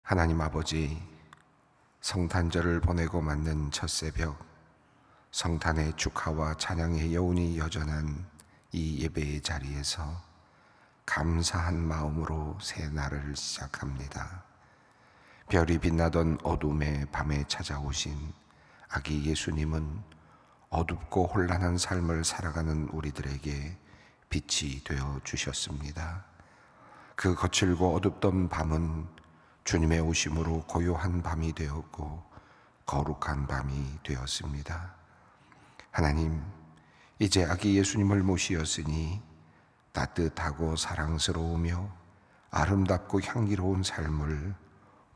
하나님 아버지, 성탄절을 보내고 맞는 첫 새벽, 성탄의 축하와 찬양의 여운이 여전한 이 예배의 자리에서 감사한 마음으로 새 날을 시작합니다. 별이 빛나던 어둠의 밤에 찾아오신 아기 예수님은 어둡고 혼란한 삶을 살아가는 우리들에게 빛이 되어 주셨습니다. 그 거칠고 어둡던 밤은 주님의 오심으로 고요한 밤이 되었고 거룩한 밤이 되었습니다. 하나님, 이제 아기 예수님을 모시었으니 따뜻하고 사랑스러우며 아름답고 향기로운 삶을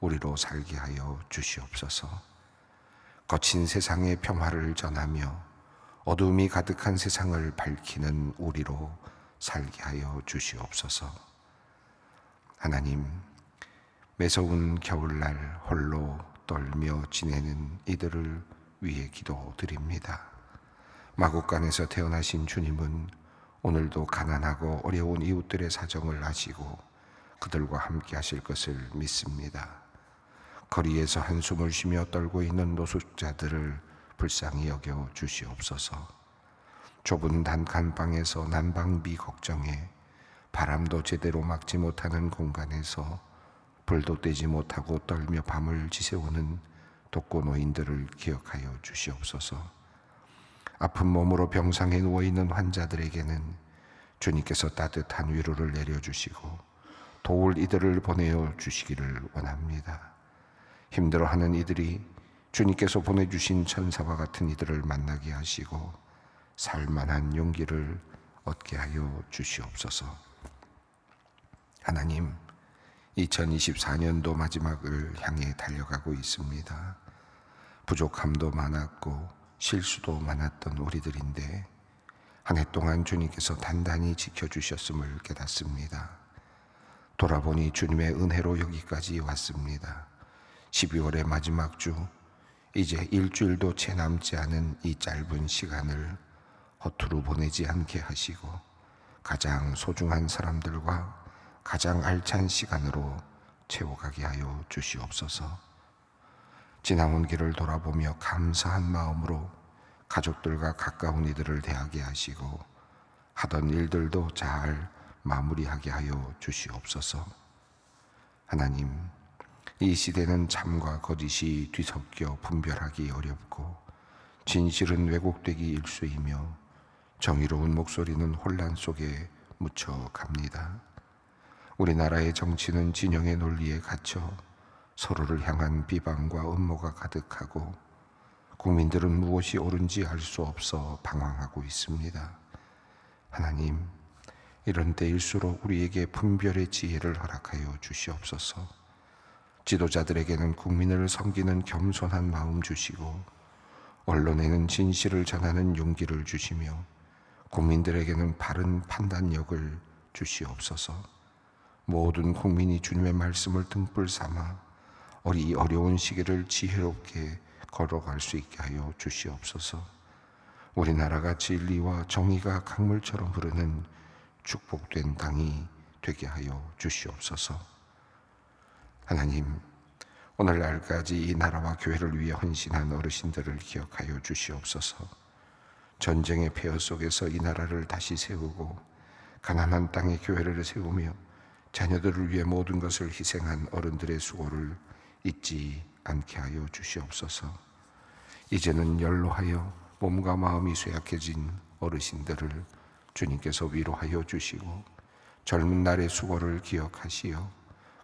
우리로 살게 하여 주시옵소서. 거친 세상의 평화를 전하며 어둠이 가득한 세상을 밝히는 우리로 살게 하여 주시옵소서. 하나님, 매서운 겨울날 홀로 떨며 지내는 이들을 위해 기도드립니다. 마국간에서 태어나신 주님은 오늘도 가난하고 어려운 이웃들의 사정을 아시고 그들과 함께 하실 것을 믿습니다. 거리에서 한숨을 쉬며 떨고 있는 노숙자들을 불쌍히 여겨 주시옵소서. 좁은 단칸방에서 난방비 걱정에 바람도 제대로 막지 못하는 공간에서 불도 떼지 못하고 떨며 밤을 지새우는 독거노인들을 기억하여 주시옵소서. 아픈 몸으로 병상에 누워있는 환자들에게는 주님께서 따뜻한 위로를 내려주시고 도울 이들을 보내어 주시기를 원합니다. 힘들어하는 이들이 주님께서 보내주신 천사와 같은 이들을 만나게 하시고 살만한 용기를 얻게 하여 주시옵소서. 하나님, 2024년도 마지막을 향해 달려가고 있습니다. 부족함도 많았고 실수도 많았던 우리들인데 한 해 동안 주님께서 단단히 지켜주셨음을 깨닫습니다. 돌아보니 주님의 은혜로 여기까지 왔습니다. 12월의 마지막 주, 이제 일주일도 채 남지 않은 이 짧은 시간을 허투루 보내지 않게 하시고 가장 소중한 사람들과 가장 알찬 시간으로 채워가게 하여 주시옵소서. 지나온 길을 돌아보며 감사한 마음으로 가족들과 가까운 이들을 대하게 하시고 하던 일들도 잘 마무리하게 하여 주시옵소서. 하나님, 이 시대는 참과 거짓이 뒤섞여 분별하기 어렵고 진실은 왜곡되기 일쑤이며 정의로운 목소리는 혼란 속에 묻혀갑니다. 우리나라의 정치는 진영의 논리에 갇혀 서로를 향한 비방과 음모가 가득하고 국민들은 무엇이 옳은지 알 수 없어 방황하고 있습니다. 하나님, 이런 때일수록 우리에게 분별의 지혜를 허락하여 주시옵소서. 지도자들에게는 국민을 섬기는 겸손한 마음 주시고 언론에는 진실을 전하는 용기를 주시며 국민들에게는 바른 판단력을 주시옵소서. 모든 국민이 주님의 말씀을 등불 삼아 이 어려운 시기를 지혜롭게 걸어갈 수 있게 하여 주시옵소서. 우리나라가 진리와 정의가 강물처럼 흐르는 축복된 땅이 되게 하여 주시옵소서. 하나님, 오늘날까지 이 나라와 교회를 위해 헌신한 어르신들을 기억하여 주시옵소서. 전쟁의 폐허 속에서 이 나라를 다시 세우고 가난한 땅에 교회를 세우며 자녀들을 위해 모든 것을 희생한 어른들의 수고를 잊지 않게 하여 주시옵소서. 이제는 연로하여 몸과 마음이 쇠약해진 어르신들을 주님께서 위로하여 주시고 젊은 날의 수고를 기억하시어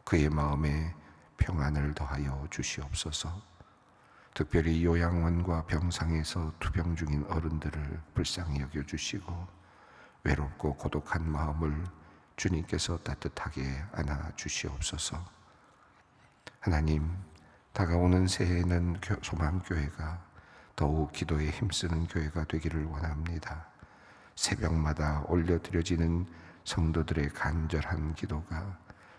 그의 마음에 평안을 더하여 주시옵소서. 특별히 요양원과 병상에서 투병 중인 어른들을 불쌍히 여겨주시고 외롭고 고독한 마음을 주님께서 따뜻하게 안아주시옵소서. 하나님, 다가오는 새해에는 소망교회가 더욱 기도에 힘쓰는 교회가 되기를 원합니다. 새벽마다 올려드려지는 성도들의 간절한 기도가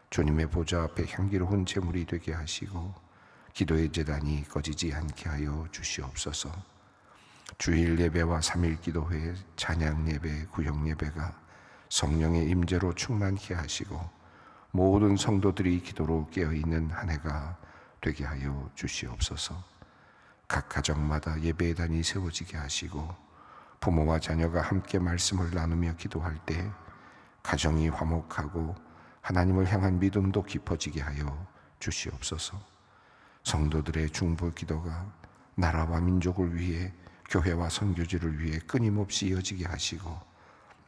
주님의 보좌 앞에 향기로운 제물이 되게 하시고 기도의 제단이 꺼지지 않게 하여 주시옵소서. 주일 예배와 3일 기도회, 찬양 예배, 구역 예배가 성령의 임재로 충만케 하시고 모든 성도들이 기도로 깨어있는 한 해가 되게 하여 주시옵소서. 각 가정마다 예배단이 세워지게 하시고 부모와 자녀가 함께 말씀을 나누며 기도할 때 가정이 화목하고 하나님을 향한 믿음도 깊어지게 하여 주시옵소서. 성도들의 중보 기도가 나라와 민족을 위해, 교회와 선교지를 위해 끊임없이 이어지게 하시고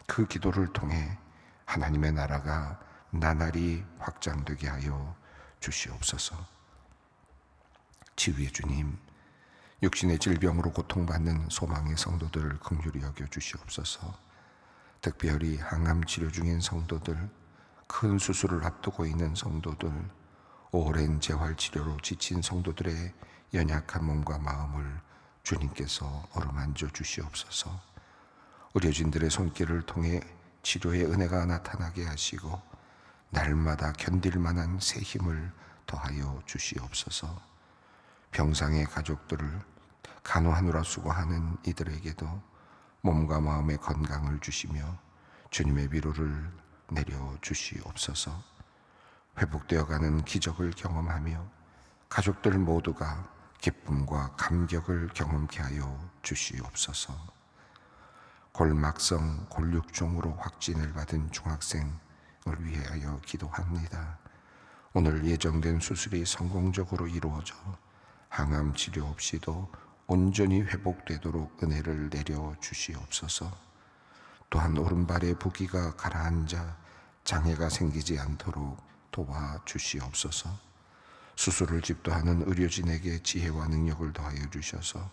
그 기도를 통해 하나님의 나라가 나날이 확장되게 하여 주시옵소서. 치유의 주님, 육신의 질병으로 고통받는 소망의 성도들을 긍휼히 여겨 주시옵소서. 특별히 항암 치료 중인 성도들, 큰 수술을 앞두고 있는 성도들, 오랜 재활치료로 지친 성도들의 연약한 몸과 마음을 주님께서 어루만져 주시옵소서. 의료진들의 손길을 통해 치료의 은혜가 나타나게 하시고 날마다 견딜 만한 새 힘을 더하여 주시옵소서. 병상의 가족들을 간호하느라 수고하는 이들에게도 몸과 마음의 건강을 주시며 주님의 위로를 내려 주시옵소서. 회복되어가는 기적을 경험하며 가족들 모두가 기쁨과 감격을 경험케 하여 주시옵소서. 골막성 골육종으로 확진을 받은 중학생을 위하여 기도합니다. 오늘 예정된 수술이 성공적으로 이루어져 항암 치료 없이도 온전히 회복되도록 은혜를 내려 주시옵소서. 또한 오른발의 부기가 가라앉아 장애가 생기지 않도록 도와 주시옵소서. 수술을 집도하는 의료진에게 지혜와 능력을 더하여 주셔서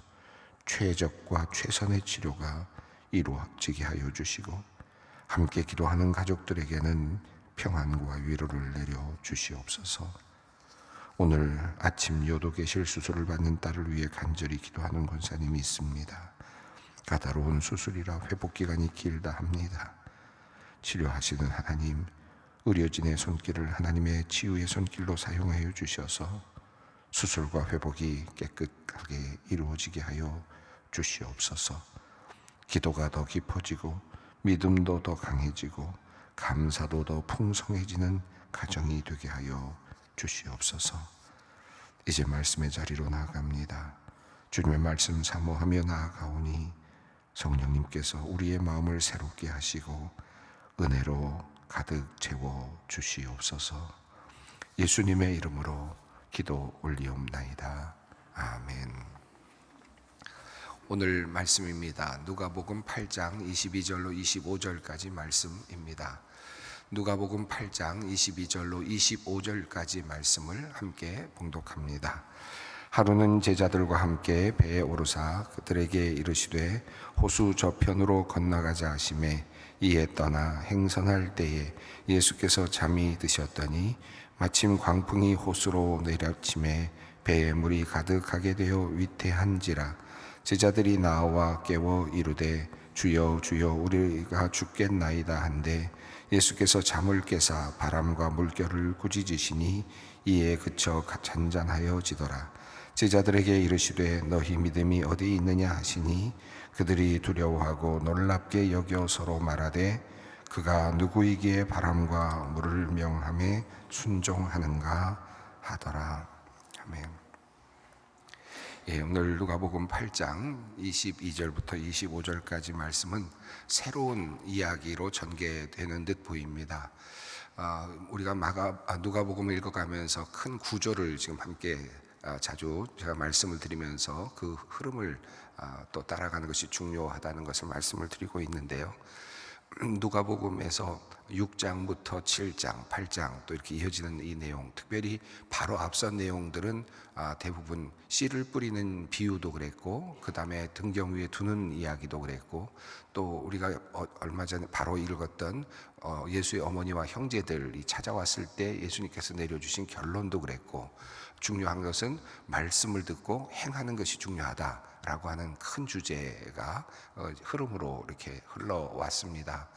최적과 최선의 치료가 이루어지게 하여 주시고 함께 기도하는 가족들에게는 평안과 위로를 내려 주시옵소서. 오늘 아침 요도계실 수술을 받는 딸을 위해 간절히 기도하는 권사님이 있습니다. 까다로운 수술이라 회복기간이 길다 합니다. 치료하시는 하나님, 의료진의 손길을 하나님의 치유의 손길로 사용하여 주셔서 수술과 회복이 깨끗하게 이루어지게 하여 주시옵소서. 기도가 더 깊어지고 믿음도 더 강해지고 감사도 더 풍성해지는 가정이 되게 하여 주시옵소서. 이제 말씀의 자리로 나아갑니다. 주님의 말씀 사모하며 나아가오니 성령님께서 우리의 마음을 새롭게 하시고 은혜로 가득 채워 주시옵소서. 예수님의 이름으로 기도 올리옵나이다. 아멘. 오늘 말씀입니다. 누가복음 8장 22절로 25절까지 말씀입니다. 누가복음 8장 22절로 25절까지 말씀을 함께 봉독합니다. 하루는 제자들과 함께 배에 오르사 그들에게 이르시되 호수 저편으로 건너가자 하시매 이에 떠나 행선할 때에 예수께서 잠이 드셨더니 마침 광풍이 호수로 내려침에 배에 물이 가득하게 되어 위태한지라 제자들이 나와 깨워 이르되 주여 주여 우리가 죽겠나이다 한데 예수께서 잠을 깨사 바람과 물결을 꾸짖으시니 이에 그쳐 잔잔하여 지더라. 제자들에게 이르시되 너희 믿음이 어디 있느냐 하시니 그들이 두려워하고 놀랍게 여겨 서로 말하되 그가 누구이기에 바람과 물을 명함에 순종하는가 하더라. 아멘. 오늘 누가복음 8장 22절부터 25절까지 말씀은 새로운 이야기로 전개되는 듯 보입니다. 우리가 누가복음을 읽어가면서 큰 구조를 지금 함께 자주 제가 말씀을 드리면서 그 흐름을 또 따라가는 것이 중요하다는 것을 말씀을 드리고 있는데요. 누가복음에서 6장부터 7장, 8장 또 이렇게 이어지는 이 내용, 특별히 바로 앞선 내용들은 대부분 씨를 뿌리는 비유도 그랬고 그 다음에 등경 위에 두는 이야기도 그랬고 또 우리가 얼마 전에 바로 읽었던 예수의 어머니와 형제들이 찾아왔을 때 예수님께서 내려주신 결론도 그랬고 중요한 것은 말씀을 듣고 행하는 것이 중요하다라고 하는 큰 주제가 흐름으로 이렇게 흘러왔습니다.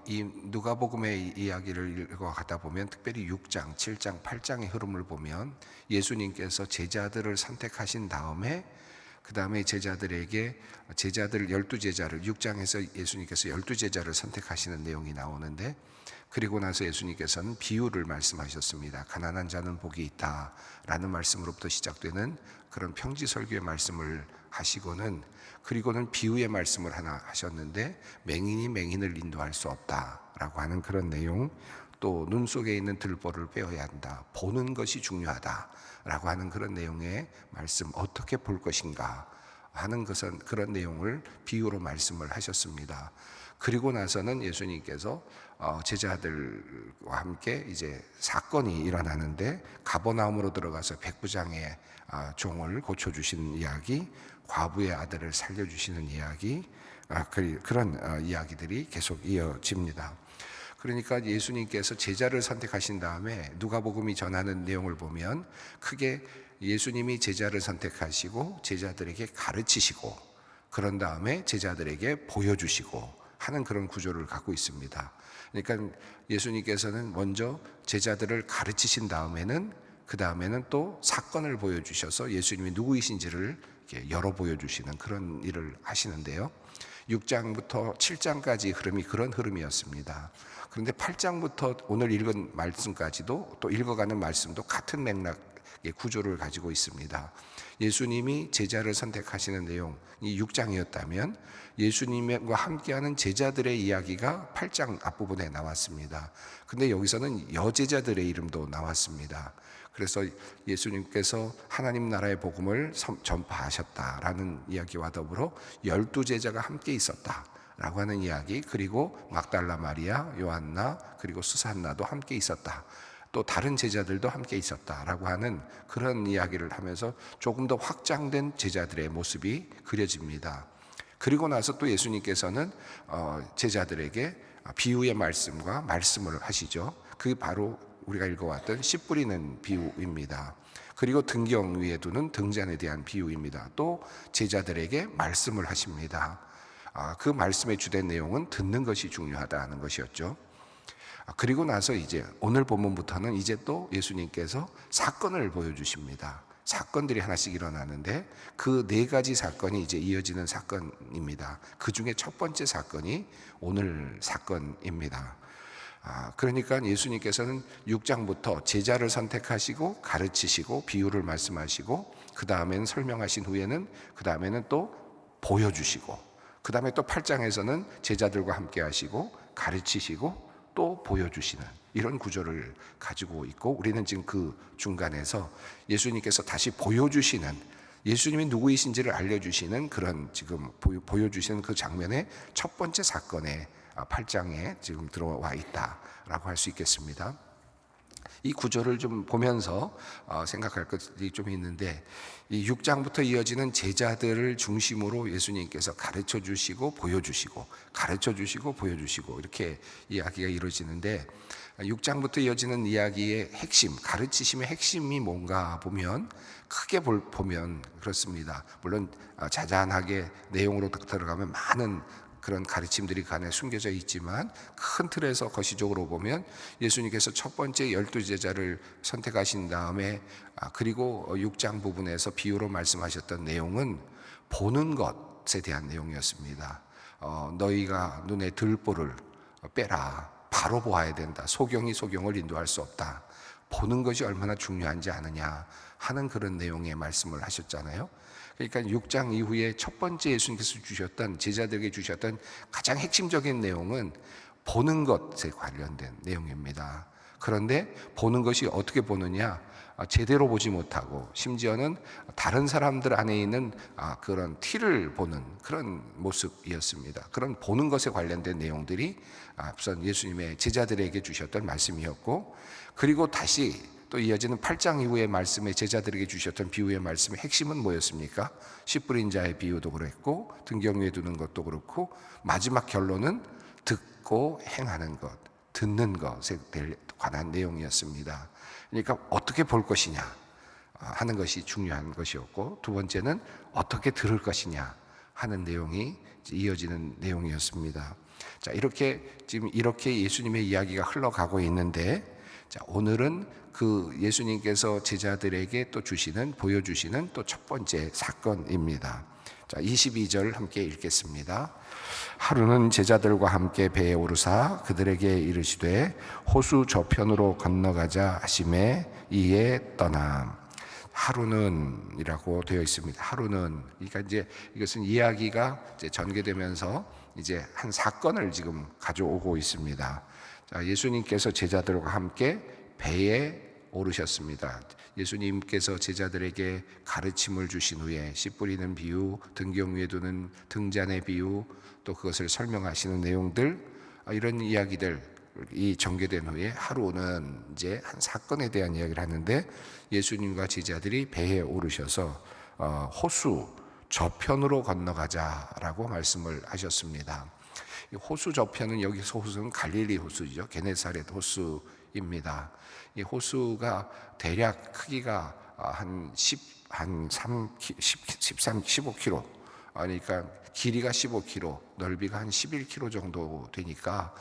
이 누가복음의 이야기를 읽어가다 보면 특별히 6장, 7장, 8장의 흐름을 보면 예수님께서 제자들을 선택하신 다음에 그 다음에 제자들 12제자를 6장에서 예수님께서 12제자를 선택하시는 내용이 나오는데, 그리고 나서 예수님께서는 비유를 말씀하셨습니다. 가난한 자는 복이 있다 라는 말씀으로부터 시작되는 그런 평지 설교의 말씀을 하시고는, 그리고는 비유의 말씀을 하나 하셨는데, 맹인이 맹인을 인도할 수 없다 라고 하는 그런 내용, 또 눈 속에 있는 들보를 빼어야 한다, 보는 것이 중요하다 라고 하는 그런 내용의 말씀, 어떻게 볼 것인가 하는 것은 그런 내용을 비유로 말씀을 하셨습니다. 그리고 나서는 예수님께서 제자들과 함께 이제 사건이 일어나는데, 가버나움으로 들어가서 백부장의 종을 고쳐주시는 이야기, 과부의 아들을 살려주시는 이야기, 그런 이야기들이 계속 이어집니다. 그러니까 예수님께서 제자를 선택하신 다음에 누가복음이 전하는 내용을 보면, 크게 예수님이 제자를 선택하시고 제자들에게 가르치시고, 그런 다음에 제자들에게 보여주시고 하는 그런 구조를 갖고 있습니다. 그러니까 예수님께서는 먼저 제자들을 가르치신 다음에는, 그 다음에는 또 사건을 보여주셔서 예수님이 누구이신지를 열어 보여주시는 그런 일을 하시는데요. 6장부터 7장까지 흐름이 그런 흐름이었습니다. 그런데 8장부터 오늘 읽은 말씀까지도, 또 읽어가는 말씀도 같은 맥락의 구조를 가지고 있습니다. 예수님이 제자를 선택하시는 내용이 6장이었다면 예수님과 함께하는 제자들의 이야기가 8장 앞부분에 나왔습니다. 근데 여기서는 여제자들의 이름도 나왔습니다. 그래서 예수님께서 하나님 나라의 복음을 전파하셨다라는 이야기와 더불어 12제자가 함께 있었다라고 하는 이야기, 그리고 막달라 마리아, 요한나, 그리고 수산나도 함께 있었다, 또 다른 제자들도 함께 있었다라고 하는 그런 이야기를 하면서 조금 더 확장된 제자들의 모습이 그려집니다. 그리고 나서 또 예수님께서는 제자들에게 비유의 말씀과 말씀을 하시죠. 그게 바로 우리가 읽어왔던 씨 뿌리는 비유입니다. 그리고 등경 위에 두는 등잔에 대한 비유입니다. 또 제자들에게 말씀을 하십니다. 그 말씀의 주된 내용은 듣는 것이 중요하다는 것이었죠. 그리고 나서 이제 오늘 본문부터는 이제 또 예수님께서 사건을 보여주십니다. 사건들이 하나씩 일어나는데, 그 4가지 사건이 이제 이어지는 사건입니다. 그 중에 첫 번째 사건이 오늘 사건입니다. 그러니까 예수님께서는 6장부터 제자를 선택하시고 가르치시고 비유를 말씀하시고, 그 다음에는 설명하신 후에는 그 다음에는 또 보여주시고, 그 다음에 또 8장에서는 제자들과 함께 하시고 가르치시고 또 보여주시는 이런 구조를 가지고 있고, 우리는 지금 그 중간에서 예수님께서 다시 보여주시는, 예수님이 누구이신지를 알려주시는 그런 지금 보여주시는 그 장면의 첫 번째 사건에 8장에 지금 들어와 있다라고 할 수 있겠습니다. 이 구조를 좀 보면서 생각할 것이 좀 있는데, 이 6장부터 이어지는 제자들을 중심으로 예수님께서 가르쳐 주시고 보여주시고, 가르쳐 주시고 보여주시고, 이렇게 이야기가 이루어지는데, 6장부터 이어지는 이야기의 핵심, 가르치심의 핵심이 뭔가 보면, 크게 보면 그렇습니다. 물론 자잘하게 내용으로 들어가면 많은 그런 가르침들이 그 안에 숨겨져 있지만, 큰 틀에서 거시적으로 보면 예수님께서 첫 번째 12제자를 선택하신 다음에, 그리고 6장 부분에서 비유로 말씀하셨던 내용은 보는 것에 대한 내용이었습니다. 너희가 눈에 들보를 빼라, 바로 보아야 된다, 소경이 소경을 인도할 수 없다, 보는 것이 얼마나 중요한지 아느냐 하는 그런 내용의 말씀을 하셨잖아요. 그러니까 6장 이후에 첫 번째 예수님께서 주셨던, 제자들에게 주셨던 가장 핵심적인 내용은 보는 것에 관련된 내용입니다. 그런데 보는 것이 어떻게 보느냐, 제대로 보지 못하고 심지어는 다른 사람들 안에 있는 그런 티를 보는 그런 모습이었습니다. 그런 보는 것에 관련된 내용들이 앞선 예수님의 제자들에게 주셨던 말씀이었고, 그리고 다시 또 이어지는 8장 이후의 말씀에 제자들에게 주셨던 비유의 말씀의 핵심은 뭐였습니까? 씨 뿌린 자의 비유도 그랬고, 등경 위에 두는 것도 그렇고, 마지막 결론은 듣고 행하는 것, 듣는 것에 관한 내용이었습니다. 그러니까 어떻게 볼 것이냐 하는 것이 중요한 것이었고, 두 번째는 어떻게 들을 것이냐 하는 내용이 이어지는 내용이었습니다. 자, 이렇게 지금 이렇게 예수님의 이야기가 흘러가고 있는데, 자, 오늘은 그 예수님께서 제자들에게 또 보여주시는 또 첫 번째 사건입니다. 자, 22절 함께 읽겠습니다. 하루는 제자들과 함께 배에 오르사 그들에게 이르시되 호수 저편으로 건너가자 하시매 이에 떠남. 하루는이라고 되어 있습니다. 하루는, 그러니까 이제 이것은 이야기가 이제 전개되면서 이제 한 사건을 지금 가져오고 있습니다. 자, 예수님께서 제자들과 함께 배에 오르셨습니다. 예수님께서 제자들에게 가르침을 주신 후에 씨 뿌리는 비유, 등경 위에 두는 등잔의 비유, 또 그것을 설명하시는 내용들, 이런 이야기들이 전개된 후에 하루는 이제 한 사건에 대한 이야기를 하는데, 예수님과 제자들이 배에 오르셔서 호수 저편으로 건너가자라고 말씀을 하셨습니다. 호수 저편은, 여기서 호수는 갈릴리 호수죠. 게네사렛 호수입니다. 이 호수가 대략 크기가 한 15km, 그러니까 길이가 15km, 넓이가 한 11km 정도 되니까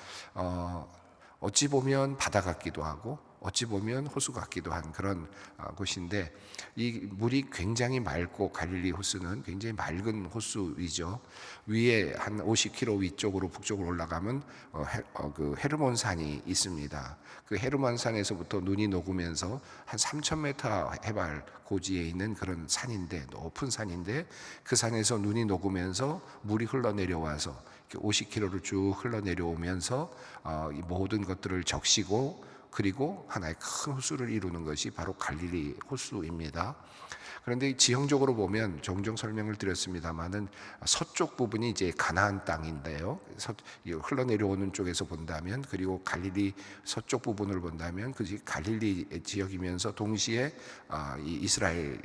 어찌 보면 바다 같기도 하고 어찌 보면 호수 같기도 한 그런 곳인데, 이 물이 굉장히 맑고, 갈릴리 호수는 굉장히 맑은 호수이죠. 위에 한 50km 위쪽으로 북쪽으로 올라가면 그 헤르몬 산이 있습니다. 그 헤르몬 산에서부터 눈이 녹으면서 한 3,000m 해발 고지에 있는 그런 산인데, 높은 산인데, 그 산에서 눈이 녹으면서 물이 흘러내려와서 50km를 쭉 흘러내려오면서 이 모든 것들을 적시고, 그리고 하나의 큰 호수를 이루는 것이 바로 갈릴리 호수입니다. 그런데 지형적으로 보면 종종 설명을 드렸습니다만은 서쪽 부분이 이제 가나안 땅인데요. 흘러내려오는 쪽에서 본다면, 그리고 갈릴리 서쪽 부분을 본다면 그것이 갈릴리 지역이면서 동시에 이 이스라엘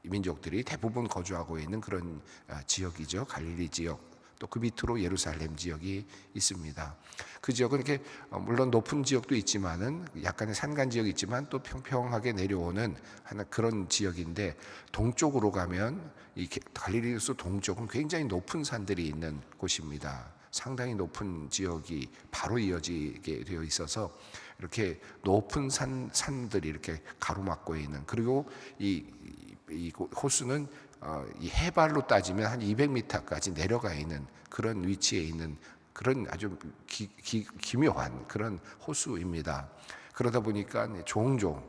민족들이 대부분 거주하고 있는 그런 지역이죠. 갈릴리 지역. 또 그 밑으로 예루살렘 지역이 있습니다. 그 지역은 이렇게 물론 높은 지역도 있지만은 약간의 산간 지역이 있지만 또 평평하게 내려오는 하나 그런 지역인데, 동쪽으로 가면 이 갈릴리 호수 동쪽은 굉장히 높은 산들이 있는 곳입니다. 상당히 높은 지역이 바로 이어지게 되어 있어서 이렇게 높은 산들이 이렇게 가로막고 있는, 그리고 이 호수는 이 해발로 따지면 한 200m까지 내려가 있는 그런 위치에 있는 그런 아주 기묘한 그런 호수입니다. 그러다 보니까 종종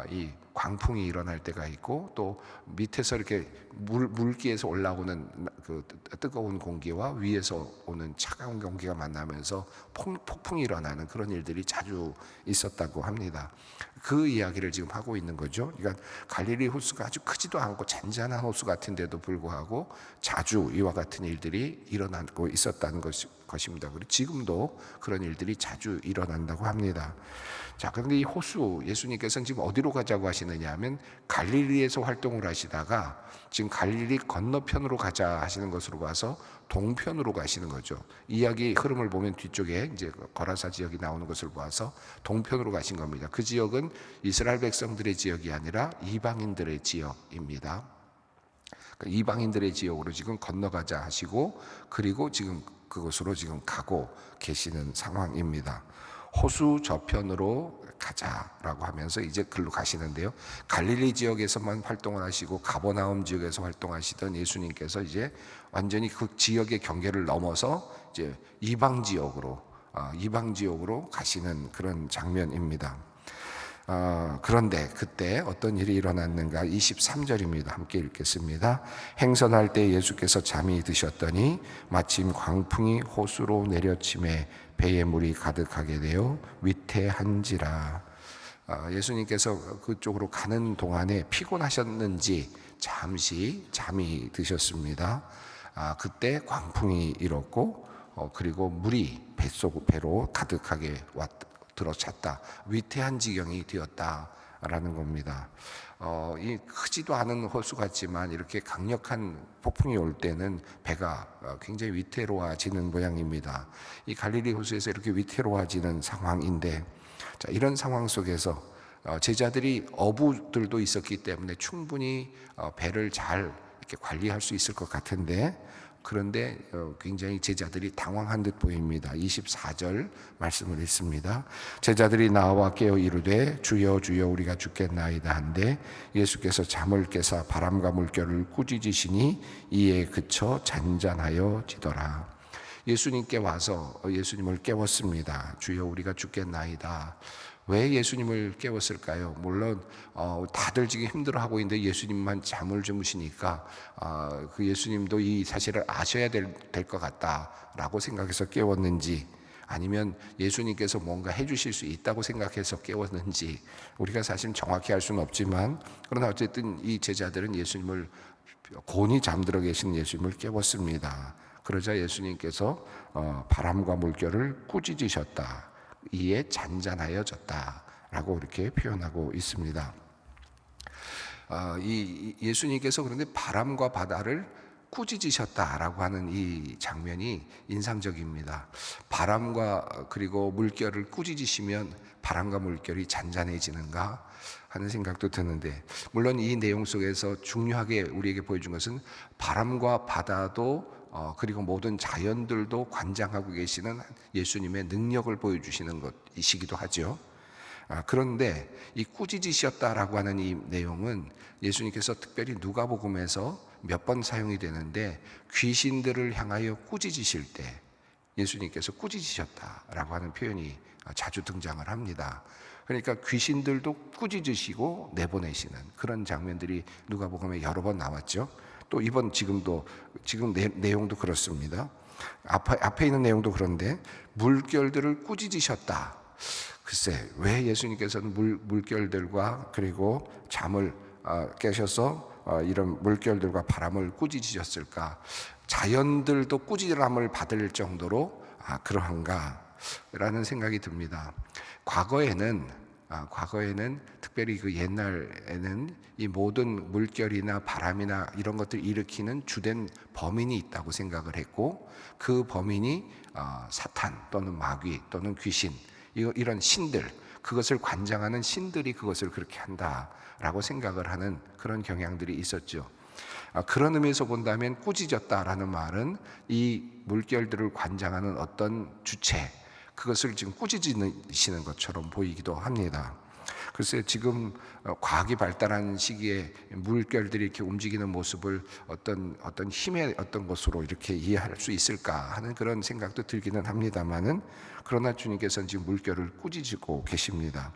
이 광풍이 일어날 때가 있고, 또 밑에서 이렇게 물기에서 올라오는 그 뜨거운 공기와 위에서 오는 차가운 공기가 만나면서 폭풍이 일어나는 그런 일들이 자주 있었다고 합니다. 그 이야기를 지금 하고 있는 거죠. 그러니까 갈릴리 호수가 아주 크지도 않고 잔잔한 호수 같은데도 불구하고 자주 이와 같은 일들이 일어나고 있었다는 것입니다. 그리고 지금도 그런 일들이 자주 일어난다고 합니다. 자, 그런데 이 호수, 예수님께서는 지금 어디로 가자고 하시느냐 하면 갈릴리에서 활동을 하시다가 지금 갈릴리 건너편으로 가자 하시는 것으로 봐서 동편으로 가시는 거죠. 이야기 흐름을 보면 뒤쪽에 이제 거라사 지역이 나오는 것을 봐서 동편으로 가신 겁니다. 그 지역은 이스라엘 백성들의 지역이 아니라 이방인들의 지역입니다. 이방인들의 지역으로 지금 건너가자 하시고, 그리고 지금 그곳으로 지금 가고 계시는 상황입니다. 호수 저편으로 가자라고 하면서 이제 글로 가시는데요. 갈릴리 지역에서만 활동을 하시고 가버나움 지역에서 활동하시던 예수님께서 이제 완전히 그 지역의 경계를 넘어서 이제 이방 지역으로 가시는 그런 장면입니다. 그런데 그때 어떤 일이 일어났는가? 23절입니다. 함께 읽겠습니다. 행선할 때 예수께서 잠이 드셨더니 마침 광풍이 호수로 내려침에 배에 물이 가득하게 되어 위태한지라. 예수님께서 그쪽으로 가는 동안에 피곤하셨는지 잠시 잠이 드셨습니다. 그때 광풍이 일었고, 그리고 물이 배로 가득하게 들어찼다. 위태한 지경이 되었다라는 겁니다. 이 크지도 않은 호수 같지만 이렇게 강력한 폭풍이 올 때는 배가 굉장히 위태로워지는 모양입니다. 이 갈릴리 호수에서 이렇게 위태로워지는 상황인데, 자, 이런 상황 속에서 제자들이 어부들도 있었기 때문에 충분히 배를 잘 이렇게 관리할 수 있을 것 같은데, 그런데 굉장히 제자들이 당황한 듯 보입니다. 24절 말씀을 읽습니다. 제자들이 나와 깨어 이르되 주여 주여 우리가 죽겠나이다 한데 예수께서 잠을 깨사 바람과 물결을 꾸짖으시니 이에 그쳐 잔잔하여지더라. 예수님께 와서 예수님을 깨웠습니다. 주여 우리가 죽겠나이다. 왜 예수님을 깨웠을까요? 물론 다들 지금 힘들어하고 있는데 예수님만 잠을 주무시니까 그 예수님도 이 사실을 아셔야 될 것 같다라고 생각해서 깨웠는지, 아니면 예수님께서 뭔가 해주실 수 있다고 생각해서 깨웠는지 우리가 사실 정확히 알 수는 없지만, 그러나 어쨌든 이 제자들은 예수님을, 곤히 잠들어 계신 예수님을 깨웠습니다. 그러자 예수님께서 바람과 물결을 꾸짖으셨다. 이에 잔잔하여졌다라고 이렇게 표현하고 있습니다. 이 예수님께서 그런데 바람과 바다를 꾸짖으셨다라고 하는 이 장면이 인상적입니다. 바람과 그리고 물결을 꾸짖으시면 바람과 물결이 잔잔해지는가 하는 생각도 드는데, 물론 이 내용 속에서 중요하게 우리에게 보여준 것은 바람과 바다도 그리고 모든 자연들도 관장하고 계시는 예수님의 능력을 보여주시는 것이시기도 하죠. 그런데 이 꾸짖으셨다라고 하는 이 내용은 예수님께서 특별히 누가복음에서 몇 번 사용이 되는데, 귀신들을 향하여 꾸짖으실 때 예수님께서 꾸짖으셨다라고 하는 표현이 자주 등장을 합니다. 그러니까 귀신들도 꾸짖으시고 내보내시는 그런 장면들이 누가복음에 여러 번 나왔죠. 또 이번 지금 내용도 그렇습니다. 앞에 있는 내용도 그런데 물결들을 꾸짖으셨다. 글쎄, 왜 예수님께서는 물결들과 그리고 잠을 깨셔서 이런 물결들과 바람을 꾸짖으셨을까? 자연들도 꾸지람을 받을 정도로 그러한가? 라는 생각이 듭니다. 과거에는 특별히 그 옛날에는 이 모든 물결이나 바람이나 이런 것들을 일으키는 주된 범인이 있다고 생각을 했고, 그 범인이 사탄 또는 마귀 또는 귀신, 이런 신들, 그것을 관장하는 신들이 그것을 그렇게 한다라고 생각을 하는 그런 경향들이 있었죠. 그런 의미에서 본다면 꾸짖었다라는 말은 이 물결들을 관장하는 어떤 주체, 그것을 지금 꾸짖으시는 것처럼 보이기도 합니다. 글쎄, 지금 과학이 발달한 시기에 물결들이 이렇게 움직이는 모습을 어떤 힘의 어떤 것으로 이렇게 이해할 수 있을까 하는 그런 생각도 들기는 합니다만은, 그러나 주님께서는 지금 물결을 꾸짖고 계십니다.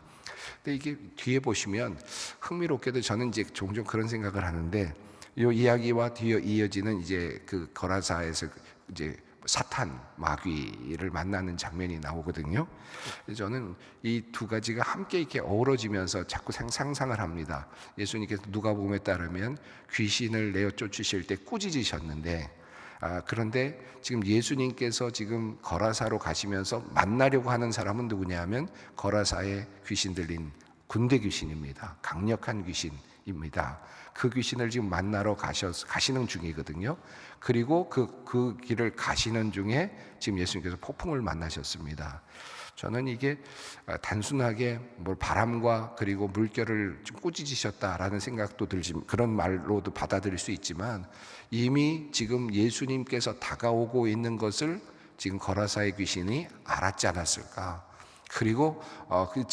근데 이게 뒤에 보시면 흥미롭게도 저는 이제 종종 그런 생각을 하는데, 이 이야기와 뒤에 이어지는 이제 그 거라사에서 이제 사탄, 마귀를 만나는 장면이 나오거든요. 저는 이 두 가지가 함께 이렇게 어우러지면서 자꾸 상상을 합니다. 예수님께서 누가복음에 따르면 귀신을 내어 쫓으실 때 꾸짖으셨는데, 그런데 지금 예수님께서 지금 거라사로 가시면서 만나려고 하는 사람은 누구냐면 거라사에 귀신 들린 군대 귀신입니다. 강력한 귀신입니다. 그 귀신을 지금 만나러 가시는 중이거든요. 그리고 그 길을 가시는 중에 지금 예수님께서 폭풍을 만나셨습니다. 저는 이게 단순하게 바람과 그리고 물결을 좀 꾸짖으셨다라는 생각도 들지, 그런 말로도 받아들일 수 있지만, 이미 지금 예수님께서 다가오고 있는 것을 지금 거라사의 귀신이 알았지 않았을까. 그리고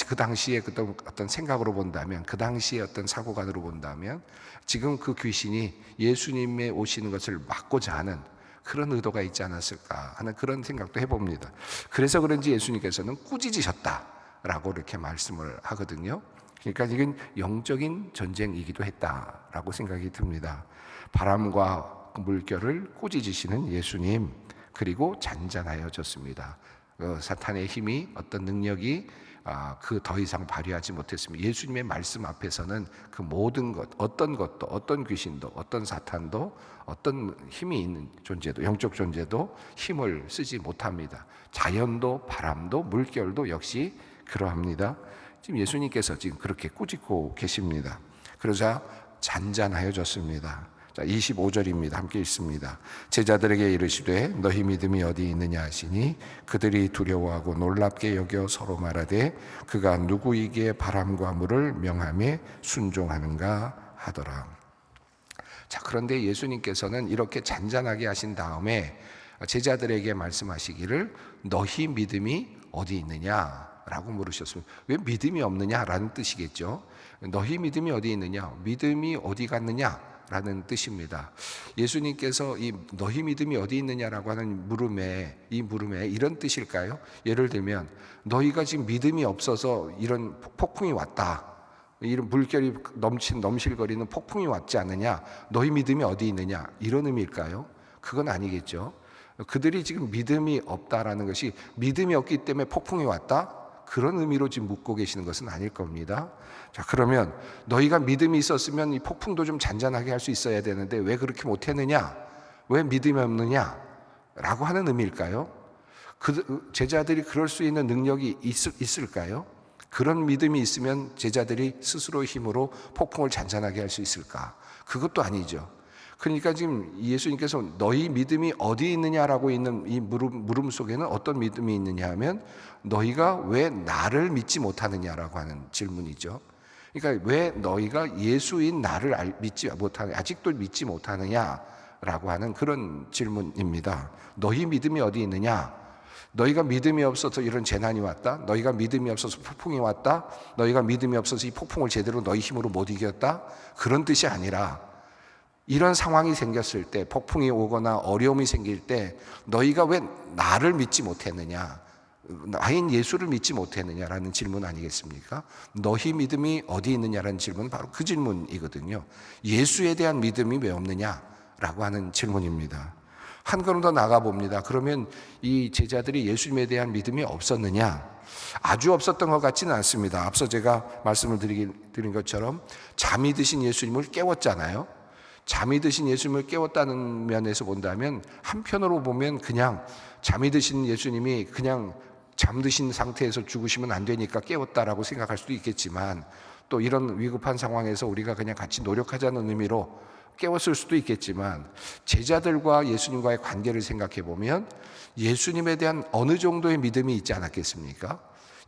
그 당시에 어떤 생각으로 본다면, 그 당시에 어떤 사고관으로 본다면, 지금 그 귀신이 예수님의 오시는 것을 막고자 하는 그런 의도가 있지 않았을까 하는 그런 생각도 해봅니다. 그래서 그런지 예수님께서는 꾸짖으셨다라고 이렇게 말씀을 하거든요. 그러니까 이건 영적인 전쟁이기도 했다라고 생각이 듭니다. 바람과 물결을 꾸짖으시는 예수님, 그리고 잔잔하여졌습니다. 사탄의 힘이, 어떤 능력이 그 더 이상 발휘하지 못했습니다. 예수님의 말씀 앞에서는 그 모든 것, 어떤 것도, 어떤 귀신도, 어떤 사탄도, 어떤 힘이 있는 존재도, 영적 존재도 힘을 쓰지 못합니다. 자연도, 바람도, 물결도 역시 그러합니다. 지금 예수님께서 지금 그렇게 꾸짖고 계십니다. 그러자 잔잔하여졌습니다. 자, 25절입니다. 함께 읽습니다. 제자들에게 이르시되 너희 믿음이 어디 있느냐 하시니 그들이 두려워하고 놀랍게 여겨 서로 말하되 그가 누구이기에 바람과 물을 명하며 순종하는가 하더라. 자, 그런데 예수님께서는 이렇게 잔잔하게 하신 다음에 제자들에게 말씀하시기를 너희 믿음이 어디 있느냐라고 물으셨습니다. 왜 믿음이 없느냐라는 뜻이겠죠. 너희 믿음이 어디 있느냐, 믿음이 어디 갔느냐라는 뜻입니다. 예수님께서 이 너희 믿음이 어디 있느냐라고 하는 물음에, 이 물음에 이런 뜻일까요? 예를 들면 너희가 지금 믿음이 없어서 이런 폭풍이 왔다, 이런 물결이 넘실거리는 폭풍이 왔지 않느냐, 너희 믿음이 어디 있느냐, 이런 의미일까요? 그건 아니겠죠. 그들이 지금 믿음이 없다라는 것이 믿음이 없기 때문에 폭풍이 왔다, 그런 의미로 지금 묻고 계시는 것은 아닐 겁니다. 자, 그러면 너희가 믿음이 있었으면 이 폭풍도 좀 잔잔하게 할 수 있어야 되는데 왜 그렇게 못했느냐, 왜 믿음이 없느냐 라고 하는 의미일까요? 제자들이 그럴 수 있는 능력이 있을까요? 그런 믿음이 있으면 제자들이 스스로의 힘으로 폭풍을 잔잔하게 할 수 있을까? 그것도 아니죠. 그러니까 지금 예수님께서 너희 믿음이 어디 있느냐라고 있는 이 물음 속에는 어떤 믿음이 있느냐 하면 너희가 왜 나를 믿지 못하느냐라고 하는 질문이죠. 그러니까 왜 너희가 예수인 나를 믿지 못하느냐, 아직도 믿지 못하느냐라고 하는 그런 질문입니다. 너희 믿음이 어디 있느냐? 너희가 믿음이 없어서 이런 재난이 왔다, 너희가 믿음이 없어서 폭풍이 왔다, 너희가 믿음이 없어서 이 폭풍을 제대로 너희 힘으로 못 이겼다, 그런 뜻이 아니라 이런 상황이 생겼을 때, 폭풍이 오거나 어려움이 생길 때 너희가 왜 나를 믿지 못했느냐, 나인 예수를 믿지 못했느냐라는 질문 아니겠습니까? 너희 믿음이 어디 있느냐라는 질문은 바로 그 질문이거든요. 예수에 대한 믿음이 왜 없느냐라고 하는 질문입니다. 한 걸음 더 나가 봅니다. 그러면 이 제자들이 예수님에 대한 믿음이 없었느냐? 아주 없었던 것 같지는 않습니다. 앞서 제가 말씀을 드린 것처럼 잠이 드신 예수님을 깨웠잖아요. 잠이 드신 예수님을 깨웠다는 면에서 본다면 한편으로 보면 그냥 잠이 드신 예수님이 그냥 잠드신 상태에서 죽으시면 안 되니까 깨웠다라고 생각할 수도 있겠지만, 또 이런 위급한 상황에서 우리가 그냥 같이 노력하자는 의미로 깨웠을 수도 있겠지만, 제자들과 예수님과의 관계를 생각해 보면 예수님에 대한 어느 정도의 믿음이 있지 않았겠습니까?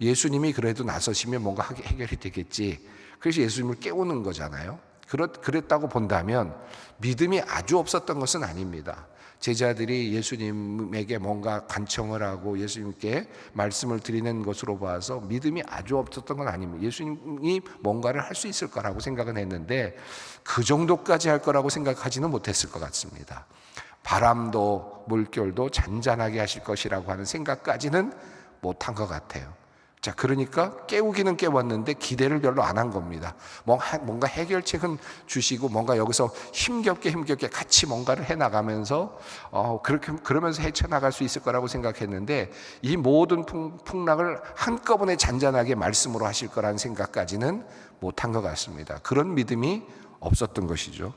예수님이 그래도 나서시면 뭔가 해결이 되겠지, 그래서 예수님을 깨우는 거잖아요. 그랬다고 본다면 믿음이 아주 없었던 것은 아닙니다. 제자들이 예수님에게 뭔가 간청을 하고 예수님께 말씀을 드리는 것으로 봐서 믿음이 아주 없었던 건 아닙니다. 예수님이 뭔가를 할 수 있을 거라고 생각은 했는데 그 정도까지 할 거라고 생각하지는 못했을 것 같습니다. 바람도 물결도 잔잔하게 하실 것이라고 하는 생각까지는 못한 것 같아요. 자, 그러니까 깨우기는 깨웠는데 기대를 별로 안 한 겁니다. 뭔가 해결책은 주시고 뭔가 여기서 힘겹게 같이 뭔가를 해나가면서 그러면서 헤쳐나갈 수 있을 거라고 생각했는데 이 모든 풍랑을 한꺼번에 잔잔하게 말씀으로 하실 거라는 생각까지는 못한 것 같습니다. 그런 믿음이 없었던 것이죠.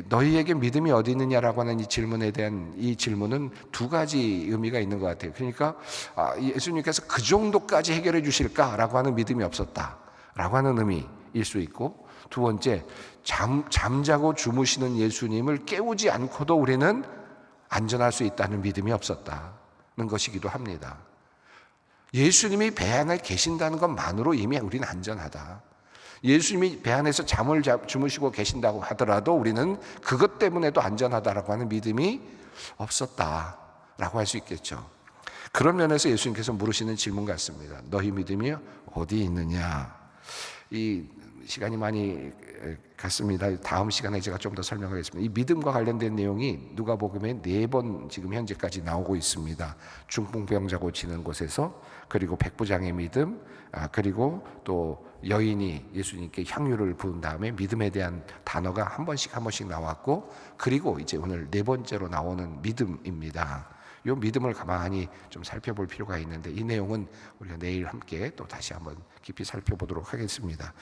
너희에게 믿음이 어디 있느냐라고 하는 이 질문에 대한 이 질문은 두 가지 의미가 있는 것 같아요. 그러니까 예수님께서 그 정도까지 해결해 주실까라고 하는 믿음이 없었다라고 하는 의미일 수 있고, 두 번째, 잠자고 주무시는 예수님을 깨우지 않고도 우리는 안전할 수 있다는 믿음이 없었다는 것이기도 합니다. 예수님이 배 안에 계신다는 것만으로 이미 우리는 안전하다. 예수님이 배 안에서 잠을 주무시고 계신다고 하더라도 우리는 그것 때문에도 안전하다라고 하는 믿음이 없었다라고 할 수 있겠죠. 그런 면에서 예수님께서 물으시는 질문 같습니다. 너희 믿음이 어디 있느냐? 이 시간이 많이 갔습니다. 다음 시간에 제가 좀 더 설명하겠습니다. 이 믿음과 관련된 내용이 누가복음에 4번 지금 현재까지 나오고 있습니다. 중풍병자 고치는 곳에서, 그리고 백부장의 믿음, 그리고 또 여인이 예수님께 향유를 부은 다음에 믿음에 대한 단어가 한 번씩 나왔고, 그리고 이제 오늘 4번째로 나오는 믿음입니다. 이 믿음을 가만히 좀 살펴볼 필요가 있는데 이 내용은 우리가 내일 함께 또 다시 한번 깊이 살펴보도록 하겠습니다.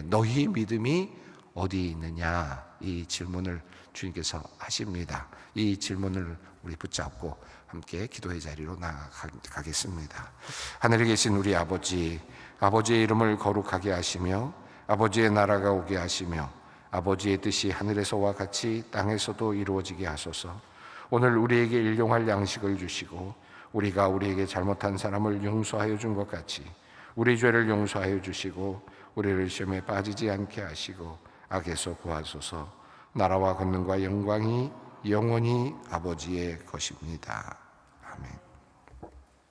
너희 믿음이 어디 있느냐, 이 질문을 주님께서 하십니다. 이 질문을 우리 붙잡고 함께 기도의 자리로 나아가겠습니다. 하늘에 계신 우리 아버지, 아버지의 이름을 거룩하게 하시며 아버지의 나라가 오게 하시며 아버지의 뜻이 하늘에서와 같이 땅에서도 이루어지게 하소서. 오늘 우리에게 일용할 양식을 주시고 우리가 우리에게 잘못한 사람을 용서하여 준 것 같이 우리 죄를 용서하여 주시고 우리를 시험에 빠지지 않게 하시고 악에서 구하소서. 나라와 권능과 영광이 영원히 아버지의 것입니다. 아멘.